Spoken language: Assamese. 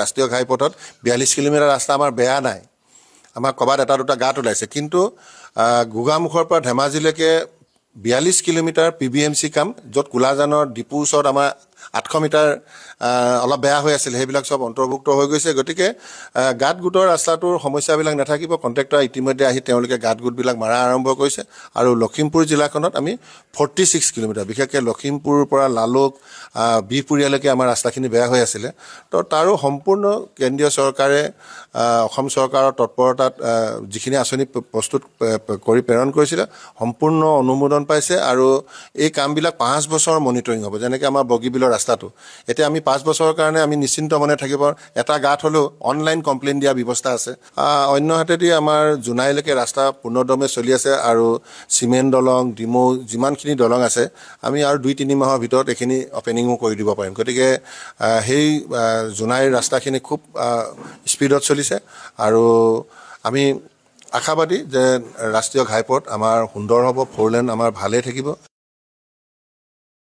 ৰাষ্ট্ৰীয় ঘাইপথত 42 কিলোমিটাৰ ৰাস্তা আমাৰ বেয়া নাই আমাৰ কবাত এটা দুটা গাঁত ওলাইছে কিন্তু গোগামুখৰ পৰা ধেমাজিলৈকে 42 কিলোমিটাৰ পিবিএমচি কাম য'ত কোলাজানৰ ডিপু ওচৰত আমাৰ 800 মিটাৰ অলপ বেয়া হৈ আছিল সেইবিলাক সব অন্তৰ্ভুক্ত হৈ গৈছে গতিকে গাঁত গুটৰ ৰাস্তাটোৰ সমস্যাবিলাক নাথাকিব কন্ট্ৰাক্টৰ ইতিমধ্যে আহি তেওঁলোকে গাঁত গুটবিলাক মাৰা আৰম্ভ কৰিছে আৰু লখিমপুৰ জিলাখনত আমি 46 কিলোমিটাৰ বিশেষকৈ লখিমপুৰৰ পৰা লালুক বিহপুৰীয়ালৈকে আমাৰ ৰাস্তাখিনি বেয়া হৈ আছিল তো তাৰো সম্পূৰ্ণ কেন্দ্ৰীয় চৰকাৰে অসম চৰকাৰৰ তৎপৰতাত যিখিনি আঁচনি প্ৰস্তুত কৰি প্ৰেৰণ কৰিছিল সম্পূৰ্ণ অনুমোদন পাইছে আৰু এই কামবিলাক 5 বছৰ মনিটৰিং হ'ব যেনেকৈ আমাৰ বগীবিলৰ ৰাস্তাটো এতিয়া আমি 5 বছৰৰ কাৰণে আমি নিশ্চিন্ত মনে থাকিব এটা গাঁত হলেও অনলাইন কমপ্লেইন দিয়া ব্যৱস্থা আছে অন্য হাতেদি আমাৰ জুনাইলৈকে ৰাস্তা পুনৰদমে চলি আছে আৰু সিমেন্ট দলং ডিমো যিমানখিনি দলং আছে আমি আৰু 2-3 মাহৰ ভিতৰত এখিনি ওপেনিংও কৰি দিব পাৰিম গতিকে সেই জুনাইৰ ৰাস্তাখিনি খুব স্পিডত চলিছে আৰু আমি আশাবাদী যে ৰাষ্ট্ৰীয় ঘাইপথ আমাৰ সুন্দৰ হ'ব 4 লেন আমাৰ ভালে থাকিব